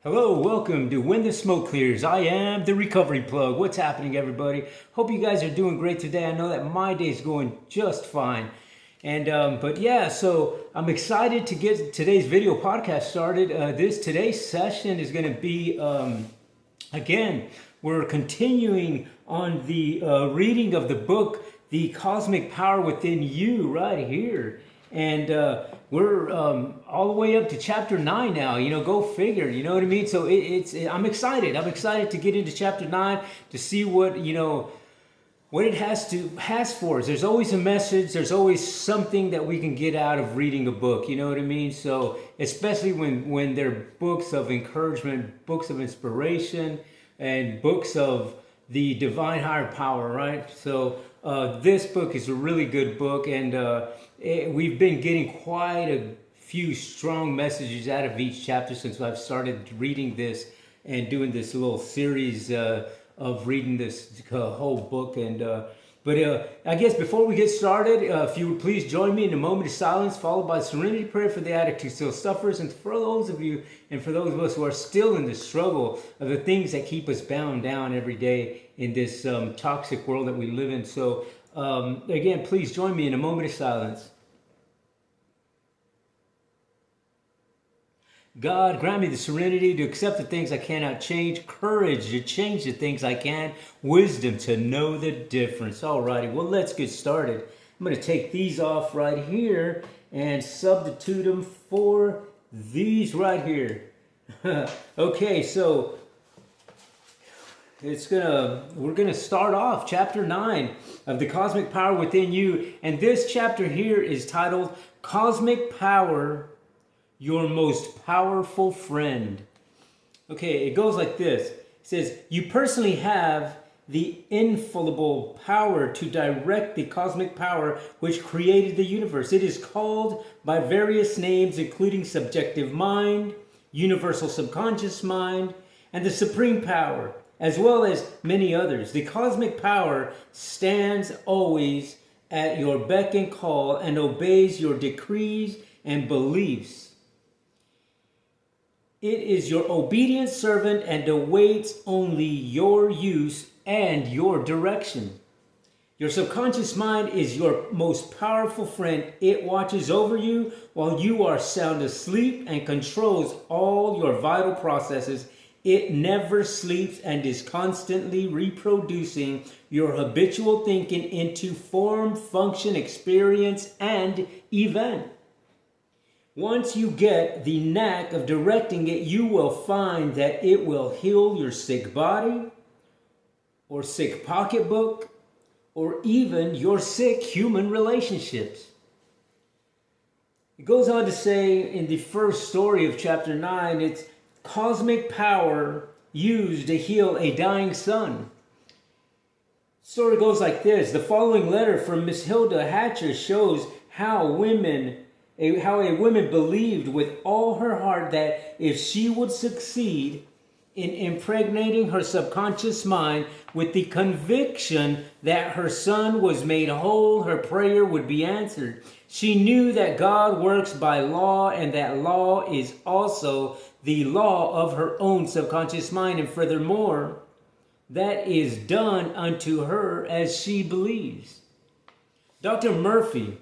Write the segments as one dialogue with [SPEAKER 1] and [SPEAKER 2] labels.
[SPEAKER 1] Hello, welcome to When the Smoke Clears. I am the Recovery Plug. What's happening, everybody? Hope you guys are doing great today. I know that my day's going just fine. So I'm excited to get today's video podcast started. Today's session is going to be, again, we're continuing on the reading of the book, The Cosmic Power Within You, right here. And we're all the way up to chapter 9 now. Go figure. You know what I mean? So I'm excited. I'm excited to get into chapter 9 to see what what it has for us. There's always a message. There's always something that we can get out of reading a book. You know what I mean? So especially when they're books of encouragement, books of inspiration, and books of the divine higher power, right? So this book is a really good book, and we've been getting quite a few strong messages out of each chapter since I've started reading this and doing this little series of reading this whole book. I guess before we get started, if you would please join me in a moment of silence, followed by a serenity prayer for the addict who still suffers, and for those of you and for those of us who are still in the struggle of the things that keep us bound down every day in this toxic world that we live in. So again, please join me in a moment of silence. God, grant me the serenity to accept the things I cannot change, courage to change the things I can, wisdom to know the difference. Alrighty, well, let's get started. I'm going to take these off right here and substitute them for these right here. Okay, so we're gonna start off chapter 9 of The Cosmic Power Within You, and this chapter here is titled Cosmic Power, Your Most Powerful Friend. Okay, it goes like this. It says, you personally have the infallible power to direct the cosmic power which created the universe. It is called by various names, including subjective mind, universal subconscious mind, and the supreme power, as well as many others. The cosmic power stands always at your beck and call and obeys your decrees and beliefs. It is your obedient servant and awaits only your use and your direction. Your subconscious mind is your most powerful friend. It watches over you while you are sound asleep and controls all your vital processes. It never sleeps and is constantly reproducing your habitual thinking into form, function, experience, and event. Once you get the knack of directing it, you will find that it will heal your sick body, or sick pocketbook, or even your sick human relationships. It goes on to say in the first story of chapter 9, it's cosmic power used to heal a dying son. The story goes like this. The following letter from Miss Hilda Hatcher shows how a woman believed with all her heart that if she would succeed in impregnating her subconscious mind with the conviction that her son was made whole, her prayer would be answered. She knew that God works by law, and that law is also the law of her own subconscious mind, and furthermore, that is done unto her as she believes. Dr. Murphy,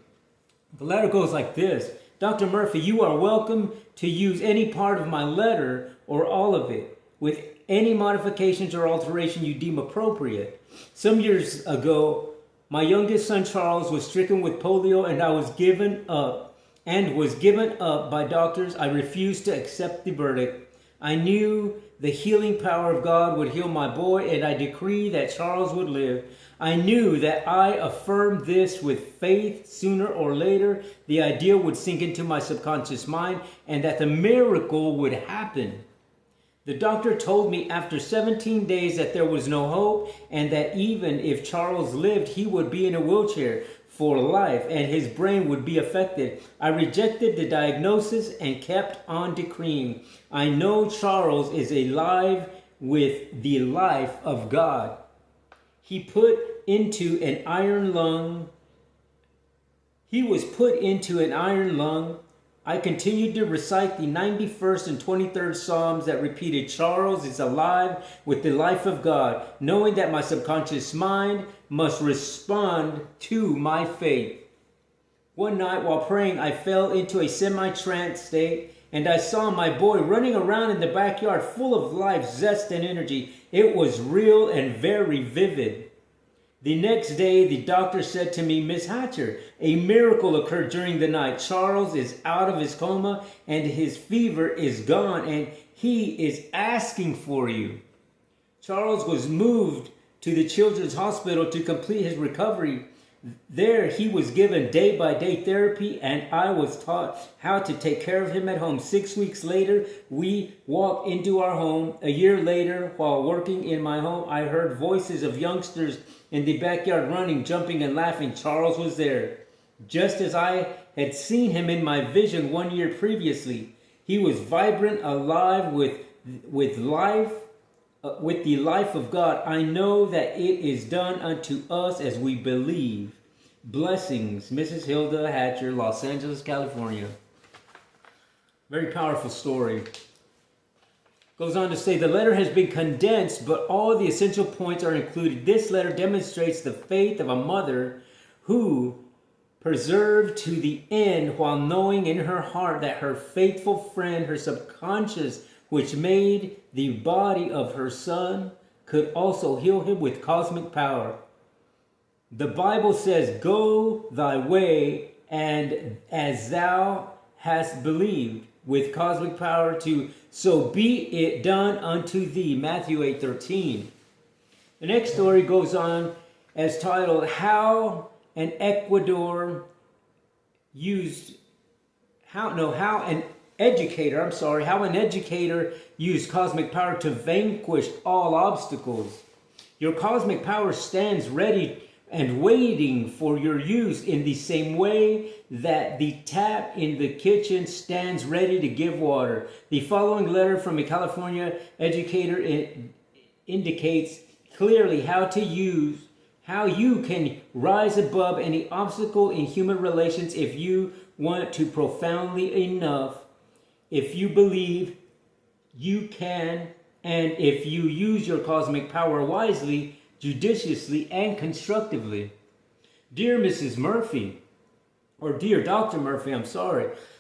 [SPEAKER 1] the letter goes like this. Dr. Murphy, you are welcome to use any part of my letter or all of it with any modifications or alteration you deem appropriate. Some years ago, my youngest son Charles was stricken with polio, and was given up by doctors. I refused to accept the verdict. I knew the healing power of God would heal my boy, and I decree that Charles would live. I knew that I affirmed this with faith. Sooner or later, the idea would sink into my subconscious mind and that the miracle would happen. The doctor told me after 17 days that there was no hope, and that even if Charles lived, he would be in a wheelchair for life and his brain would be affected. I rejected the diagnosis and kept on decreeing, I know Charles is alive with the life of God. He was put into an iron lung I continued to recite the 91st and 23rd Psalms that repeated, Charles is alive with the life of God, knowing that my subconscious mind must respond to my faith. One night while praying, I fell into a semi-trance state, and I saw my boy running around in the backyard full of life, zest, and energy. It was real and very vivid. The next day, the doctor said to me, Miss Hatcher, a miracle occurred during the night. Charles is out of his coma and his fever is gone and he is asking for you. Charles was moved to the Children's Hospital to complete his recovery. There he was given day-by-day therapy and I was taught how to take care of him at home. 6 weeks later, we walked into our home. A year later, while working in my home, I heard voices of youngsters in the backyard running, jumping, and laughing. Charles was there, just as I had seen him in my vision 1 year previously. He was vibrant, alive with life, with the life of God. I know that it is done unto us as we believe. Blessings, Mrs. Hilda Hatcher, Los Angeles, California. Very powerful story. Goes on to say, the letter has been condensed, but all the essential points are included. This letter demonstrates the faith of a mother who persevered to the end while knowing in her heart that her faithful friend, her subconscious, which made the body of her son, could also heal him with cosmic power. The Bible says, go thy way, and as thou hast believed, with cosmic power to so be it done unto thee. Matthew 8:13. The next story goes on as titled, how an educator used cosmic power to vanquish all obstacles. Your cosmic power stands ready and waiting for your use in the same way that the tap in the kitchen stands ready to give water. The following letter from a California educator indicates clearly how you can rise above any obstacle in human relations if you want to profoundly enough, if you believe you can, and if you use your cosmic power wisely, judiciously, and constructively. Dear Mrs. Murphy, or dear Dr. Murphy,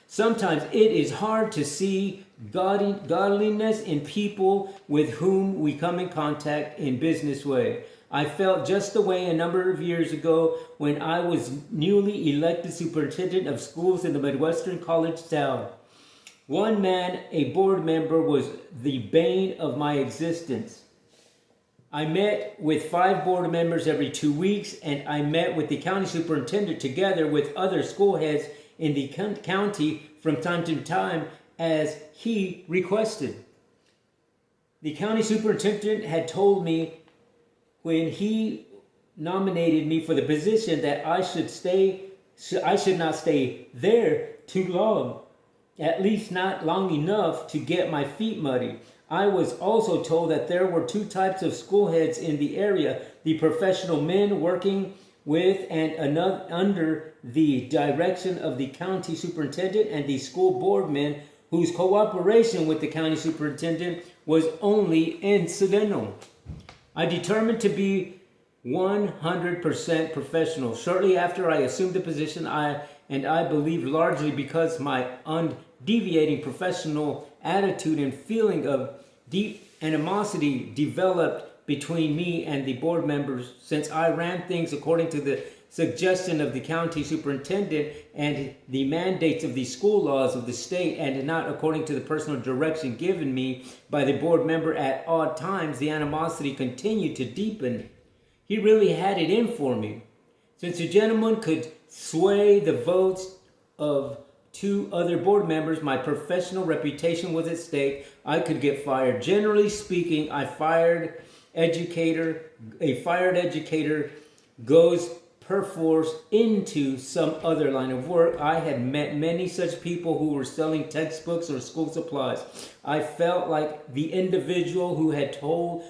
[SPEAKER 1] sometimes it is hard to see godliness in people with whom we come in contact in business way. I felt just the way a number of years ago when I was newly elected superintendent of schools in the Midwestern college town. One man, a board member, was the bane of my existence. I met with 5 board members every 2 weeks, and I met with the county superintendent together with other school heads in the county from time to time as he requested. The county superintendent had told me when he nominated me for the position that I should not stay there too long, at least not long enough to get my feet muddy. I was also told that there were 2 types of school heads in the area, the professional men working with and under the direction of the county superintendent, and the school board men whose cooperation with the county superintendent was only incidental. I determined to be 100% professional. Shortly after I assumed the position, I believe largely because my undeviating professional attitude and feeling of deep animosity developed between me and the board members, since I ran things according to the suggestion of the county superintendent and the mandates of the school laws of the state, and not according to the personal direction given me by the board member at odd times. The animosity continued to deepen. He really had it in for me. Since the gentleman could sway the votes of 2 other board members, my professional reputation was at stake. I could get fired. Generally speaking, a fired educator goes perforce into some other line of work. I had met many such people who were selling textbooks or school supplies. I felt like the individual who had hold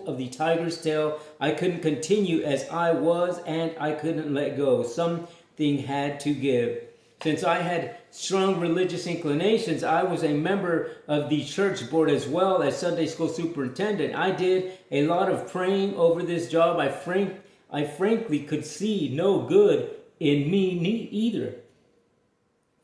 [SPEAKER 1] of the tiger's tail. I couldn't continue as I was, and I couldn't let go. Something had to give. Since I had strong religious inclinations, I was a member of the church board as well as Sunday school superintendent. I did a lot of praying over this job. I frankly could see no good in me either.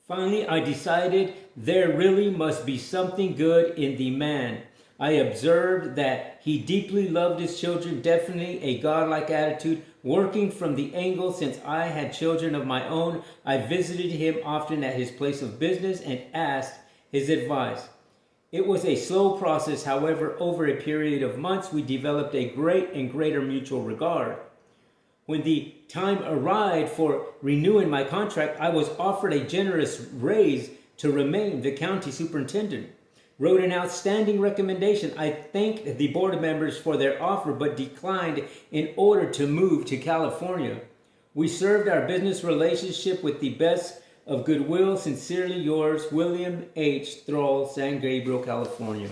[SPEAKER 1] Finally, I decided there really must be something good in the man. I observed that he deeply loved his children, definitely a godlike attitude, working from the angle since I had children of my own. I visited him often at his place of business and asked his advice. It was a slow process, however, over a period of months, we developed a great and greater mutual regard. When the time arrived for renewing my contract, I was offered a generous raise to remain the county superintendent. Wrote an outstanding recommendation. I thanked the board members for their offer, but declined in order to move to California. We served our business relationship with the best of goodwill. Sincerely yours, William H. Thrall, San Gabriel, California.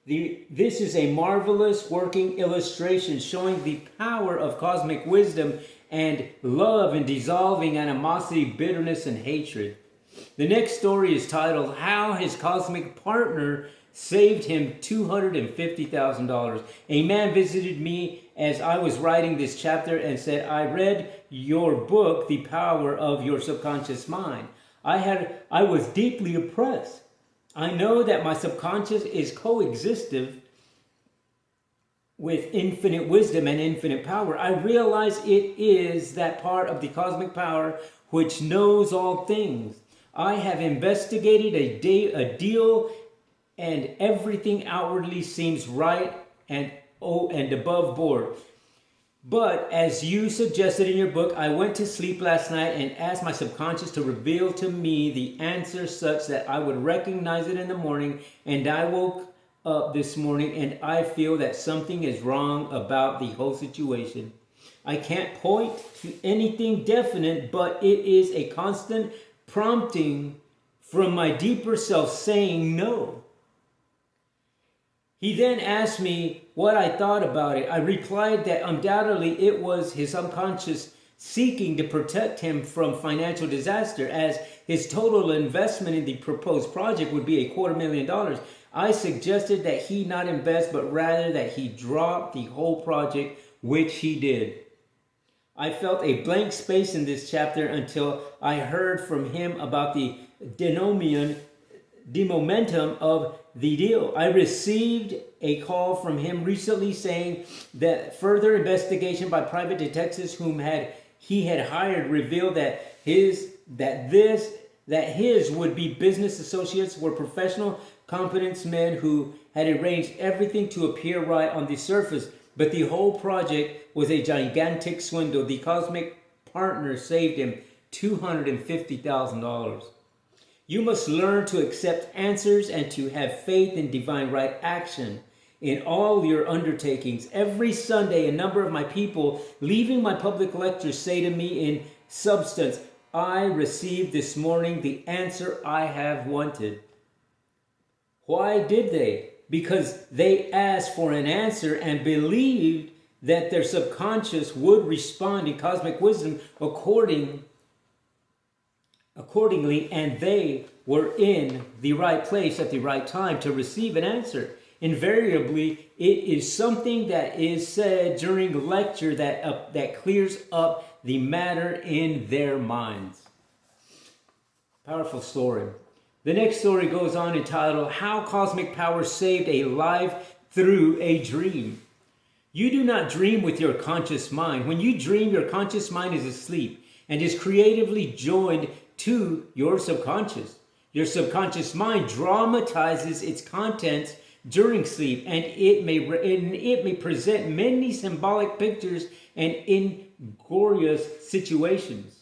[SPEAKER 1] This is a marvelous working illustration showing the power of cosmic wisdom and love in dissolving animosity, bitterness, and hatred. The next story is titled, How His Cosmic Partner Saved Him $250,000. A man visited me as I was writing this chapter and said, I read your book, The Power of Your Subconscious Mind. I was deeply oppressed. I know that my subconscious is coexistent with infinite wisdom and infinite power. I realize it is that part of the cosmic power which knows all things. I have investigated a deal and everything outwardly seems right and above board. But as you suggested in your book, I went to sleep last night and asked my subconscious to reveal to me the answer such that I would recognize it in the morning. And I woke up this morning and I feel that something is wrong about the whole situation. I can't point to anything definite, but it is a constant prompting from my deeper self saying no. He then asked me what I thought about it. I replied that undoubtedly it was his subconscious seeking to protect him from financial disaster, as his total investment in the proposed project would be $250,000. I suggested that he not invest, but rather that he drop the whole project, which he did. I felt a blank space in this chapter until I heard from him about the momentum of the deal. I received a call from him recently saying that further investigation by private detectives whom he had hired revealed that his would-be business associates were professional, competent men who had arranged everything to appear right on the surface, but the whole project was a gigantic swindle. The cosmic partner saved him $250,000. You must learn to accept answers and to have faith in divine right action in all your undertakings. Every Sunday, a number of my people leaving my public lectures say to me in substance, I received this morning the answer I have wanted. Why did they? Because they asked for an answer and believed that their subconscious would respond in cosmic wisdom accordingly, and they were in the right place at the right time to receive an answer. Invariably, it is something that is said during the lecture that clears up the matter in their minds. Powerful story. The next story goes on entitled, How Cosmic Power Saved a Life Through a Dream. You do not dream with your conscious mind. When you dream, your conscious mind is asleep and is creatively joined to your subconscious. Your subconscious mind dramatizes its contents during sleep, and it may present many symbolic pictures and inglorious situations.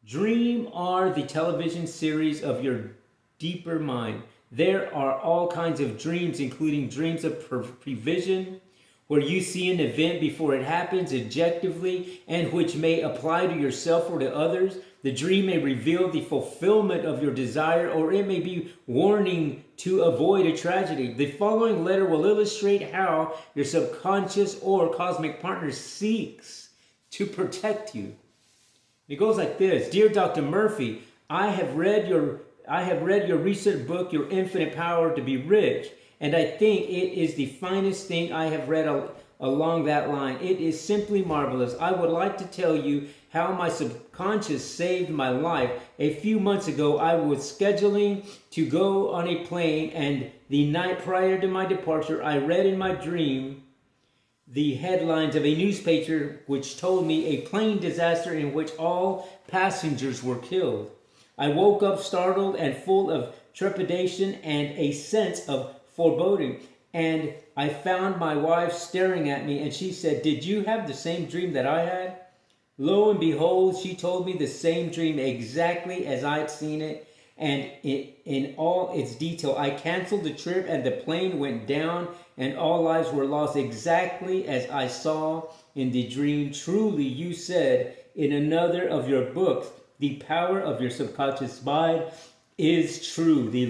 [SPEAKER 1] Dream are the television series of your deeper mind. There are all kinds of dreams, including dreams of prevision, where you see an event before it happens objectively and which may apply to yourself or to others. The dream may reveal the fulfillment of your desire, or it may be warning to avoid a tragedy. The following letter will illustrate how your subconscious or cosmic partner seeks to protect you. It goes like this. Dear Dr. Murphy, I have read your recent book, Your Infinite Power to Be Rich, and I think it is the finest thing I have read along that line. It is simply marvelous. I would like to tell you how my subconscious saved my life. A few months ago, I was scheduling to go on a plane, and the night prior to my departure, I read in my dream the headlines of a newspaper which told me a plane disaster in which all passengers were killed. I woke up startled and full of trepidation and a sense of foreboding. And I found my wife staring at me, and she said, "Did you have the same dream that I had?" Lo and behold, she told me the same dream exactly as I'd seen it, and in all its detail. I canceled the trip, and the plane went down, and all lives were lost exactly as I saw in the dream. Truly, you said in another of your books, the power of your subconscious mind is true. The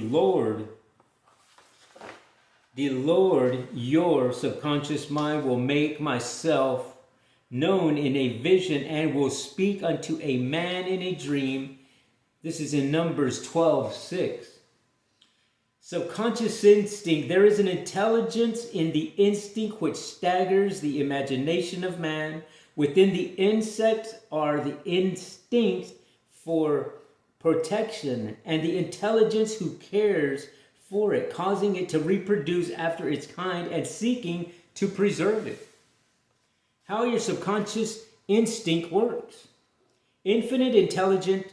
[SPEAKER 1] Lord, your subconscious mind will make myself known in a vision and will speak unto a man in a dream. This is in Numbers 12:6. Subconscious instinct. There is an intelligence in the instinct which staggers the imagination of man. Within the insect are the instincts for protection and the intelligence who cares for it, causing it to reproduce after its kind and seeking to preserve it. How your subconscious instinct works. Infinite intelligence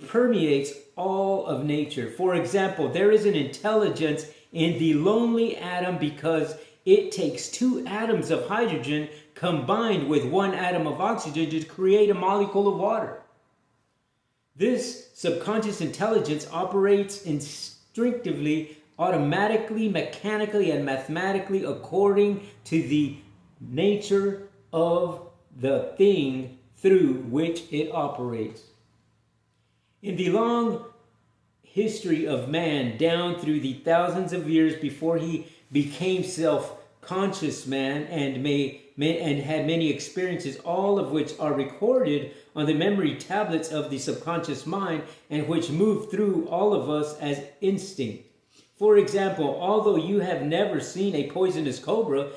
[SPEAKER 1] permeates all of nature. For example, there is an intelligence in the lonely atom because it takes 2 atoms of hydrogen combined with 1 atom of oxygen to create a molecule of water. This subconscious intelligence operates instinctively, automatically, mechanically, and mathematically according to the nature of the thing through which it operates. In the long history of man, down through the thousands of years before he became self-conscious man and had many experiences, all of which are recorded on the memory tablets of the subconscious mind and which move through all of us as instinct. For example, although you have never seen a poisonous cobra,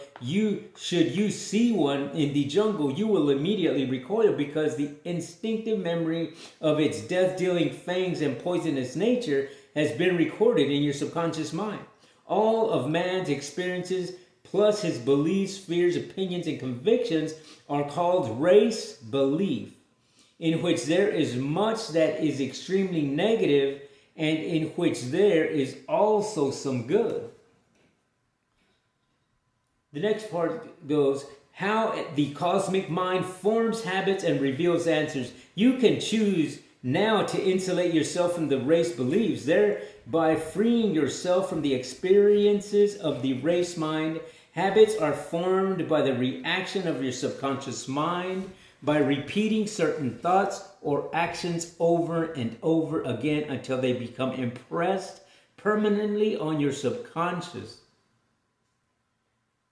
[SPEAKER 1] should you see one in the jungle, you will immediately recoil because the instinctive memory of its death-dealing fangs and poisonous nature has been recorded in your subconscious mind. All of man's experiences, plus his beliefs, fears, opinions, and convictions, are called race belief, in which there is much that is extremely negative and in which there is also some good. The next part goes, how the cosmic mind forms habits and reveals answers. You can choose now to insulate yourself from the race beliefs, thereby freeing yourself from the experiences of the race mind. Habits are formed by the reaction of your subconscious mind, by repeating certain thoughts or actions over and over again until they become impressed permanently on your subconscious.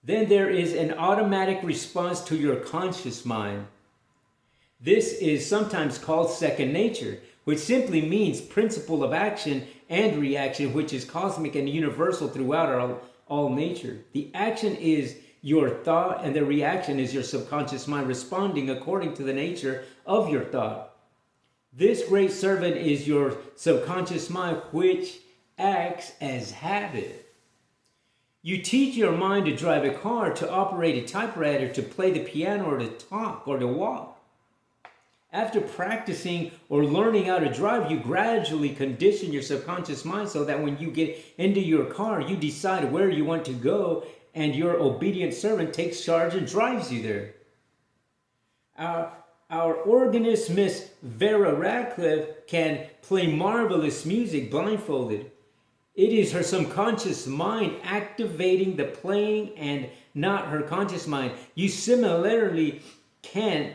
[SPEAKER 1] Then there is an automatic response to your conscious mind. This is sometimes called second nature, which simply means principle of action and reaction, which is cosmic and universal throughout all nature. The action is your thought, and the reaction is your subconscious mind responding according to the nature of your thought. This great servant is your subconscious mind, which acts as habit. You teach your mind to drive a car, to operate a typewriter, to play the piano, or to talk, or to walk. After practicing or learning how to drive, you gradually condition your subconscious mind so that when you get into your car, you decide where you want to go, and your obedient servant takes charge and drives you there. Our organist, Miss Vera Radcliffe, can play marvelous music blindfolded. It is her subconscious mind activating the playing and not her conscious mind. You similarly can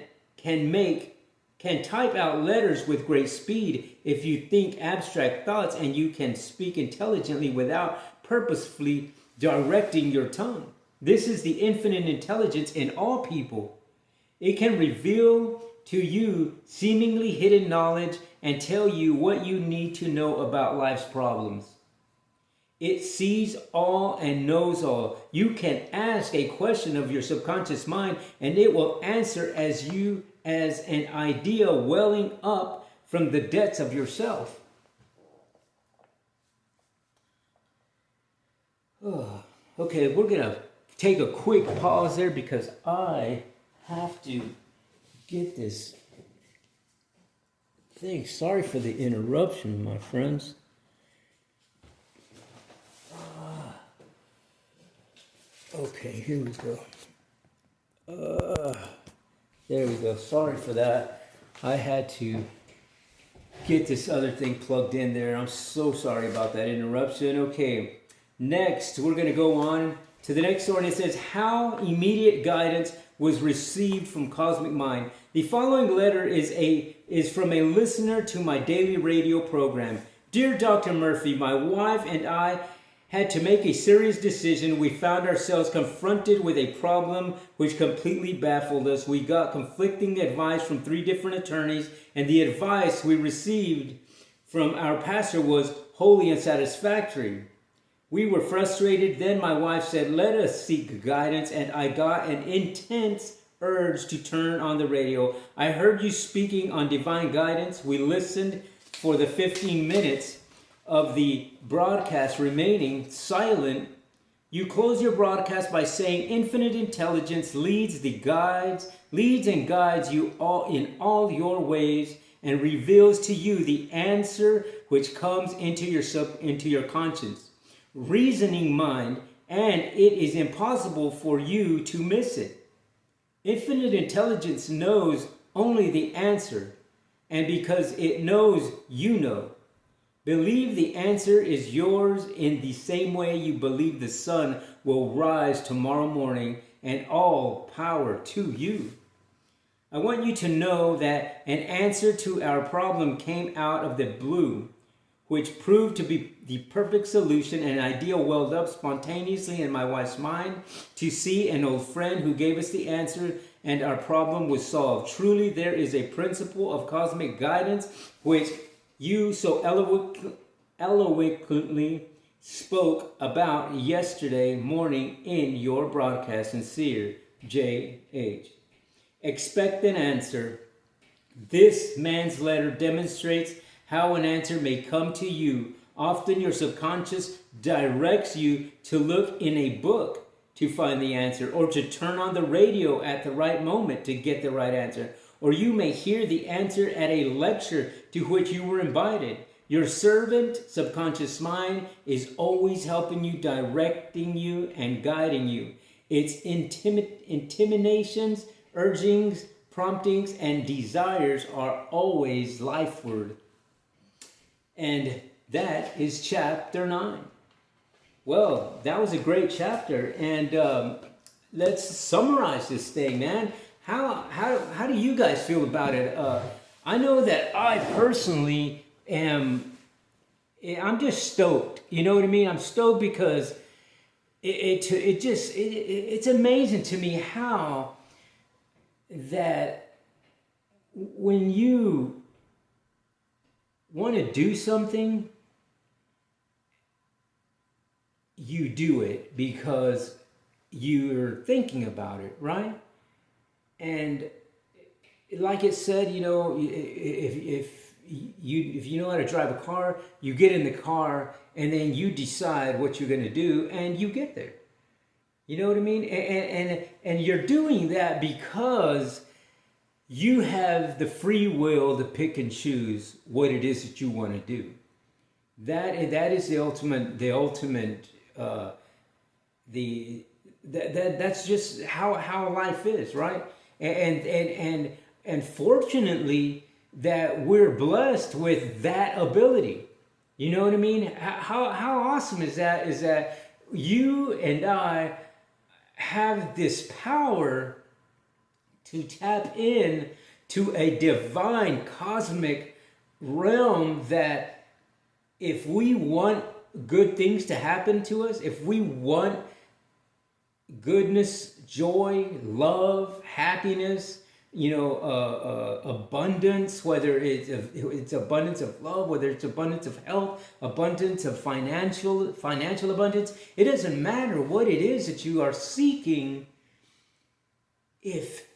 [SPEAKER 1] can type out letters with great speed if you think abstract thoughts, and you can speak intelligently without purposefully directing your tongue. This is the infinite intelligence in all people. It can reveal to you seemingly hidden knowledge and tell you what you need to know about life's problems. It sees all and knows all. You can ask a question of your subconscious mind and it will answer as an idea welling up from the depths of yourself. Oh, okay, we're going to take a quick pause there because I have to get this thing. Sorry for the interruption, my friends. Okay, here we go. There we go. Sorry for that. I had to get this other thing plugged in there. I'm so sorry about that interruption. Okay, next we're going to go on to the next story. It says, how immediate guidance was received from Cosmic Mind. The following letter is from a listener to my daily radio program. Dear Dr. Murphy, my wife and I had to make a serious decision. We found ourselves confronted with a problem which completely baffled us. We got conflicting advice from 3 different attorneys, and the advice we received from our pastor was wholly unsatisfactory. We were frustrated. Then my wife said, let us seek guidance, and I got an intense urge to turn on the radio. I heard you speaking on divine guidance. We listened for the 15 minutes of the broadcast remaining silent. You close your broadcast by saying infinite intelligence leads and guides you all in all your ways and reveals to you the answer which comes into your conscious reasoning mind, and it is impossible for you to miss it. Infinite intelligence knows only the answer, and because it knows, you know. Believe the answer is yours in the same way you believe the sun will rise tomorrow morning, and all power to you. I want you to know that an answer to our problem came out of the blue, which proved to be the perfect solution. An idea welled up spontaneously in my wife's mind to see an old friend who gave us the answer, and our problem was solved. Truly, there is a principle of cosmic guidance which you so eloquently spoke about yesterday morning in your broadcast. Sincere, J.H. Expect an answer. This man's letter demonstrates how an answer may come to you. Often your subconscious directs you to look in a book to find the answer, or to turn on the radio at the right moment to get the right answer. Or you may hear the answer at a lecture to which you were invited. Your servant, subconscious mind, is always helping you, directing you, and guiding you. Its intimidations, urgings, promptings, and desires are always lifeward. And that is chapter 9. Well, that was a great chapter. And let's summarize this thing, man. How do you guys feel about it? I know that I personally I'm just stoked. You know what I mean? I'm stoked because it's amazing to me how that when you want to do something, you do it because you're thinking about it, right? And like it said, you know, if you know how to drive a car, you get in the car and then you decide what you're going to do and you get there. You know what I mean? And you're doing that because you have the free will to pick and choose what it is that you want to do. That is the ultimate. That's just how life is, right? And fortunately that we're blessed with that ability. You know what I mean? How awesome is that? Is that you and I have this power to tap in to a divine cosmic realm that if we want good things to happen to us, if we want goodness, joy, love, happiness, abundance, whether it's abundance of love, whether it's abundance of health, abundance of financial abundance, it doesn't matter what it is that you are seeking. If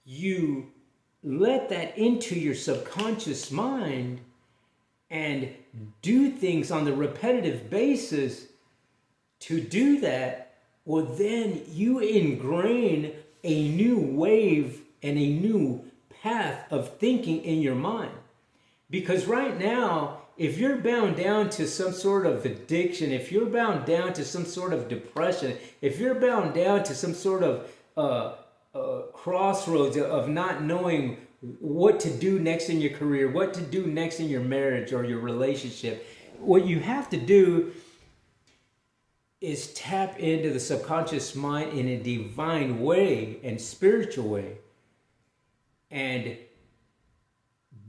[SPEAKER 1] you let that into your subconscious mind and do things on the repetitive basis to do that, well, then you ingrain a new wave and a new path of thinking in your mind. Because right now, if you're bound down to some sort of addiction, if you're bound down to some sort of depression, if you're bound down to some sort of crossroads of not knowing what to do next in your career, what to do next in your marriage or your relationship, what you have to do is tap into the subconscious mind in a divine way and spiritual way, and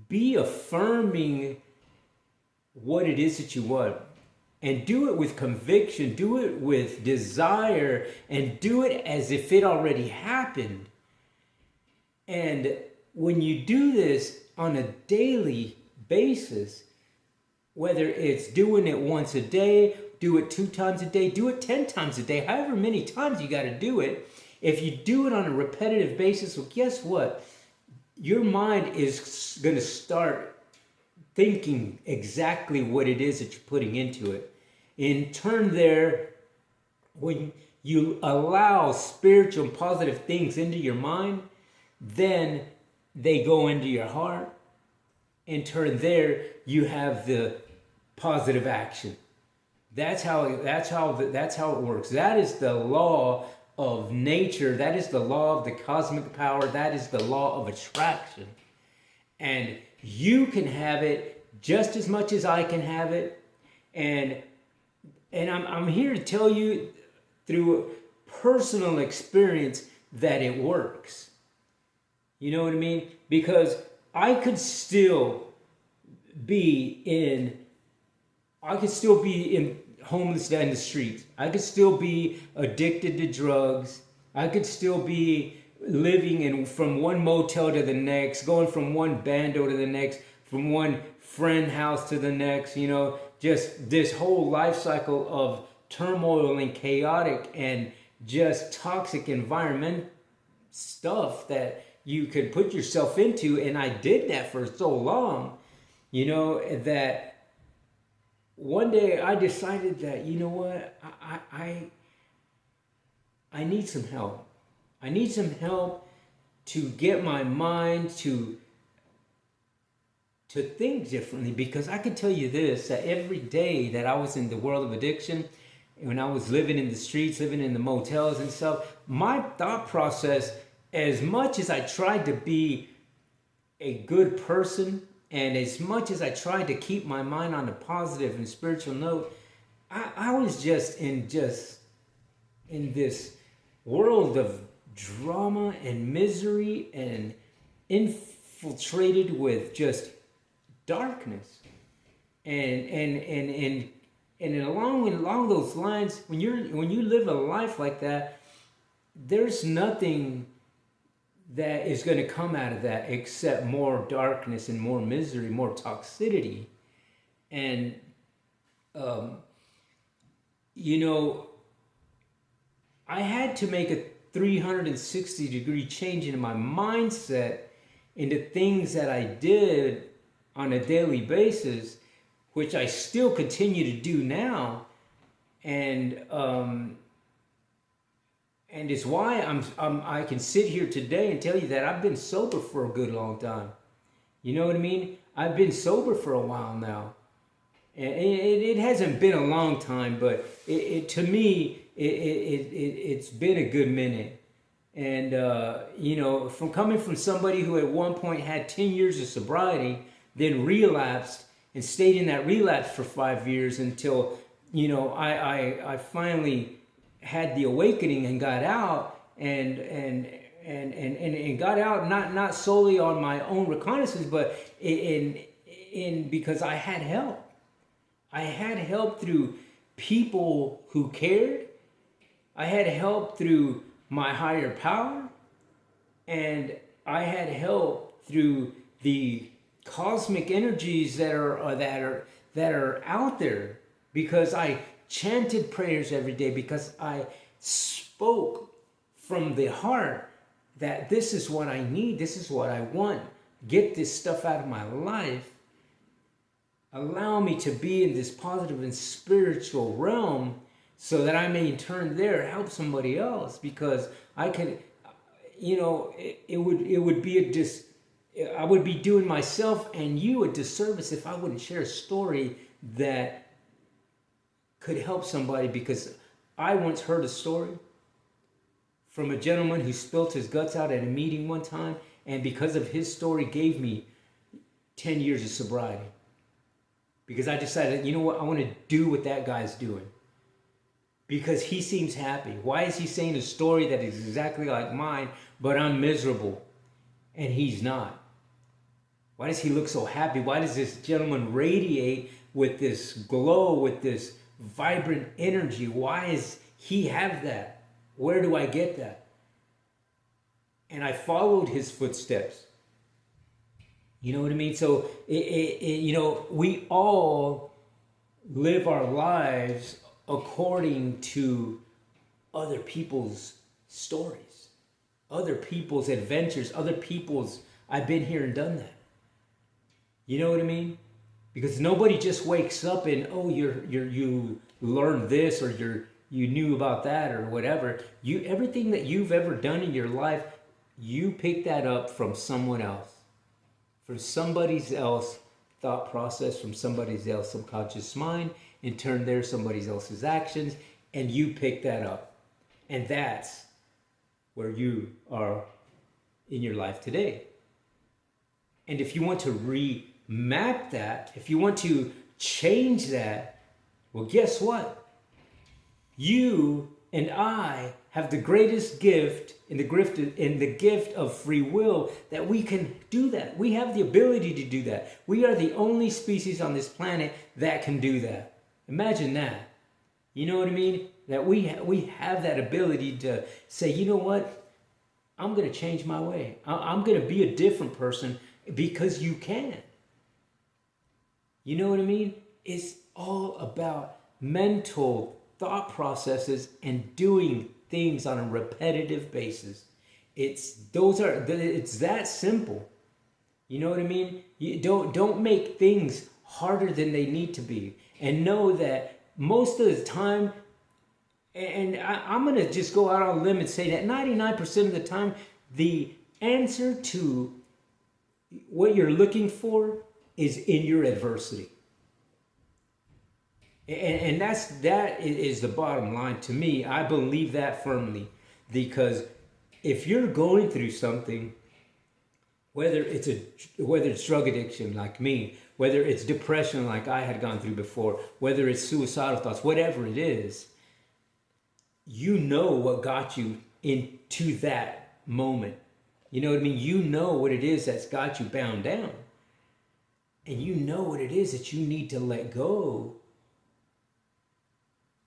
[SPEAKER 1] be affirming what it is that you want, and do it with conviction, do it with desire, and do it as if it already happened. And when you do this on a daily basis, whether it's doing it once a day, do it 2 times a day, do it 10 times a day, however many times you got to do it. If you do it on a repetitive basis, well, guess what? Your mind is going to start thinking exactly what it is that you're putting into it. In turn there, when you allow spiritual and positive things into your mind, then they go into your heart. In turn there, you have the positive action. That's how it works. That is the law of nature. That is the law of the cosmic power. That is the law of attraction. And you can have it just as much as I can have it. And I'm here to tell you through personal experience that it works. You know what I mean? Because I could still be in homeless in the streets. I could still be addicted to drugs. I could still be living from one motel to the next, going from one bando to the next, from one friend house to the next, just this whole life cycle of turmoil and chaotic and just toxic environment stuff that you could put yourself into. And I did that for so long, that one day I decided that, you know what, I need some help. I need some help to get my mind to think differently, because I can tell you this, that every day that I was in the world of addiction, when I was living in the streets, living in the motels and stuff, my thought process, as much as I tried to be a good person, and as much as I tried to keep my mind on a positive and spiritual note, I was just in this world of drama and misery and infiltrated with just darkness. And along those lines, when you live a life like that, there's nothing that is going to come out of that except more darkness and more misery, more toxicity. And I had to make a 360-degree change in my mindset into things that I did on a daily basis, which I still continue to do now, and it's why I can sit here today and tell you that I've been sober for a good long time. You know what I mean? I've been sober for a while now, and it hasn't been a long time, but to me it's been a good minute. And from coming from somebody who at one point had 10 years of sobriety, then relapsed and stayed in that relapse for 5 years until I finally had the awakening and got out, and and got out not solely on my own reconnaissance, but in because I had help. I had help through people who cared. I had help through my higher power, and I had help through the cosmic energies that are out there, because I chanted prayers every day, because I spoke from the heart that this is what I need, this is what I want. Get this stuff out of my life. Allow me to be in this positive and spiritual realm so that I may in turn there help somebody else, because I can, it would be I would be doing myself and you a disservice if I wouldn't share a story that could help somebody, because I once heard a story from a gentleman who spilt his guts out at a meeting one time, and because of his story gave me 10 years of sobriety. Because I decided, you know what, I want to do what that guy's doing. Because he seems happy. Why is he saying a story that is exactly like mine, but I'm miserable and he's not? Why does he look so happy? Why does this gentleman radiate with this glow, with this vibrant energy? Why does he have that? Where do I get that? And I followed his footsteps. You know what I mean? So, we all live our lives according to other people's stories, other people's adventures, other people's, I've been here and done that. You know what I mean? Because nobody just wakes up and, oh, you learned this, or you knew about that, or whatever. Everything that you've ever done in your life, you pick that up from someone else, from somebody else thought process, from somebody else subconscious mind. In turn, there's somebody else's actions, and you pick that up. And that's where you are in your life today. And if you want to remap that, if you want to change that, well, guess what? You and I have the greatest gift in the gift of free will, that we can do that. We have the ability to do that. We are the only species on this planet that can do that. Imagine that. You know what I mean? That we have that ability to say, you know what? I'm going to change my way. I'm going to be a different person, because you can. You know what I mean? It's all about mental thought processes and doing things on a repetitive basis. It's that simple. You know what I mean? You don't make things harder than they need to be, and know that most of the time, and I'm going to just go out on a limb and say that 99% of the time, the answer to what you're looking for is in your adversity. And that is the bottom line to me. I believe that firmly, because if you're going through something, whether it's drug addiction like me, whether it's depression like I had gone through before, whether it's suicidal thoughts, whatever it is, you know what got you into that moment. You know what I mean? You know what it is that's got you bound down. And you know what it is that you need to let go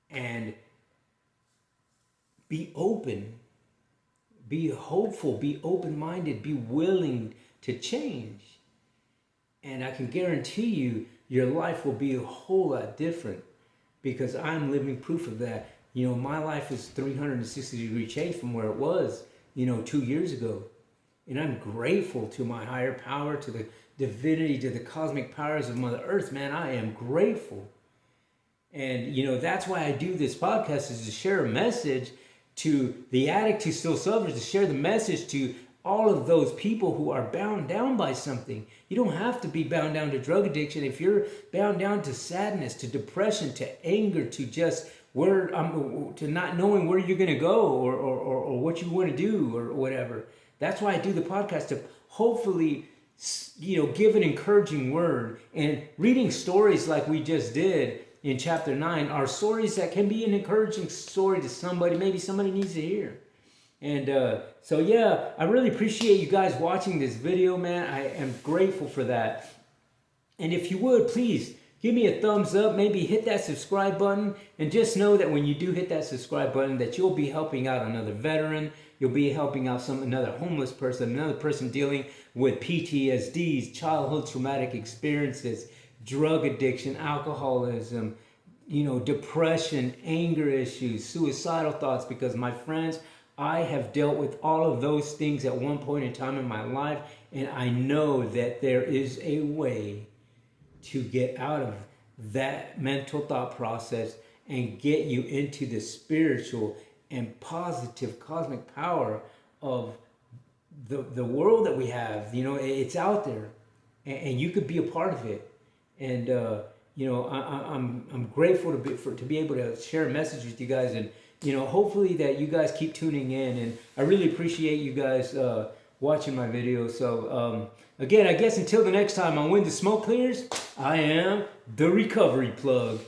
[SPEAKER 1] and be open, be hopeful, be open-minded, be willing to change. And I can guarantee you, your life will be a whole lot different, because I'm living proof of that. You know, my life is 360-degree change from where it was, 2 years ago. And I'm grateful to my higher power, to the divinity, to the cosmic powers of Mother Earth, man. I am grateful. And, that's why I do this podcast, is to share a message to the addict who still suffers, to share the message to all of those people who are bound down by something. You don't have to be bound down to drug addiction. If you're bound down to sadness, to depression, to anger, to just to not knowing where you're going to go, or what you want to do, or whatever. That's why I do the podcast, to hopefully, give an encouraging word. And reading stories like we just did in chapter 9 are stories that can be an encouraging story to somebody. Maybe somebody needs to hear. And so, yeah, I really appreciate you guys watching this video, man. I am grateful for that. And if you would, please give me a thumbs up, maybe hit that subscribe button, and just know that when you do hit that subscribe button, that you'll be helping out another veteran, you'll be helping out another homeless person, another person dealing with PTSDs, childhood traumatic experiences, drug addiction, alcoholism, depression, anger issues, suicidal thoughts, because my friends, I have dealt with all of those things at one point in time in my life, and I know that there is a way to get out of that mental thought process and get you into the spiritual and positive cosmic power of the world that we have. It's out there, and you could be a part of it. And I'm grateful to be able to share a message with you guys, and hopefully that you guys keep tuning in. And I really appreciate you guys watching my videos. So again, I guess until the next time on When the Smoke Clears, I am the Recovery Plug.